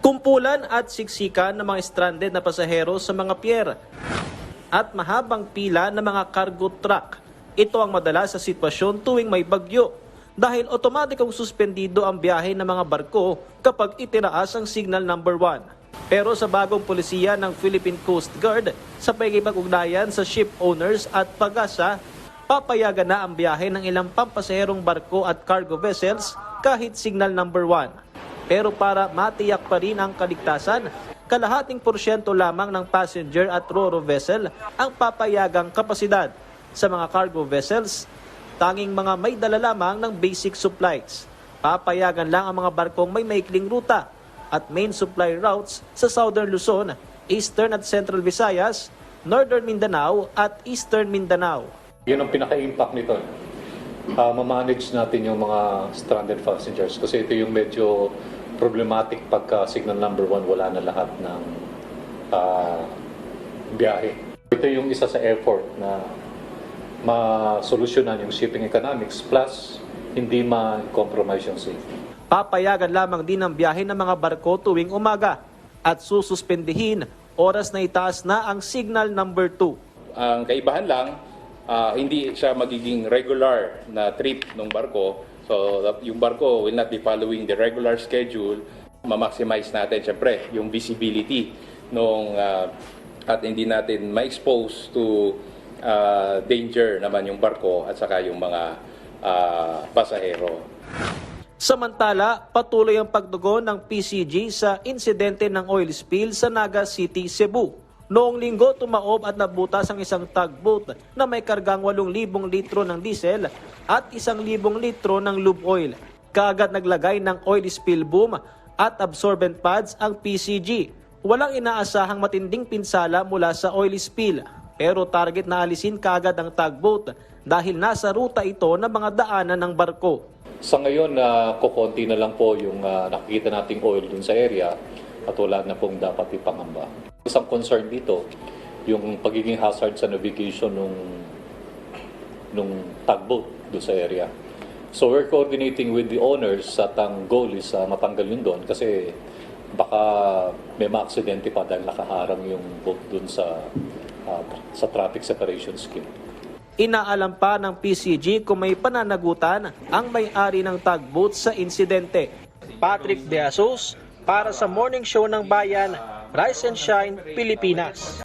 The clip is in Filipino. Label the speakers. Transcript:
Speaker 1: Kumpulan at siksikan ng mga stranded na pasahero sa mga pier at mahabang pila ng mga cargo truck. Ito ang madalas sa sitwasyon tuwing may bagyo dahil otomatikong suspendido ang biyahe ng mga barko kapag itinaas ang signal number 1. Pero sa bagong polisiya ng Philippine Coast Guard sa pakikipag-ugnayan sa ship owners at pag-asa, papayagan na ang biyahe ng ilang pampasaherong barko at cargo vessels kahit signal number 1. Pero para matiyak pa rin ang kaligtasan, kalahating porsyento lamang ng passenger at ro-ro vessel ang papayagang kapasidad. Sa mga cargo vessels, tanging mga may dala lamang ng basic supplies. Papayagan lang ang mga barkong may maikling ruta at main supply routes sa Southern Luzon, Eastern at Central Visayas, Northern Mindanao at Eastern Mindanao.
Speaker 2: Yun ang pinaka-impact nito. Ma-manage natin yung mga stranded passengers kasi ito yung medyo problematic pagka signal number 1 wala na lahat ng biyahe. Ito yung isa sa effort na masolusyonan yung shipping economics plus hindi ma-compromise yung safety.
Speaker 1: Papayagan lamang din ang biyahe ng mga barko tuwing umaga at sususpendihin oras na itaas na ang signal number 2.
Speaker 3: Ang kaibahan lang, hindi siya magiging regular na trip ng barko. So yung barko will not be following the regular schedule. Ma-maximize natin siyempre yung visibility nung at hindi natin ma-expose to danger naman yung barko at saka yung mga pasahero.
Speaker 1: Samantala, patuloy ang pagtugon ng PCG sa insidente ng oil spill sa Naga City, Cebu. Noong linggo, tumaob at nabutas ang isang tugboat na may kargang 8,000 litro ng diesel at 1,000 litro ng lube oil. Kaagad naglagay ng oil spill boom at absorbent pads ang PCG. Walang inaasahang matinding pinsala mula sa oil spill, pero target na alisin kaagad ang tugboat dahil nasa ruta ito ng mga daanan ng barko.
Speaker 2: Sa ngayon, kukonti na lang po yung nakikita nating oil dun sa area at wala na pong dapat ipangamba. Isang concern dito, yung pagiging hazard sa navigation nung tugboat doon sa area. So we're coordinating with the owners at ang goal is matanggal yun doon kasi baka may ma-aksidente pa dahil nakaharang yung boat doon sa traffic separation scheme.
Speaker 1: Inaalam pa ng PCG kung may pananagutan ang may-ari ng tugboat sa insidente. Patrick De Jesus para sa Morning Show ng Bayan, Rise and Shine, Pilipinas.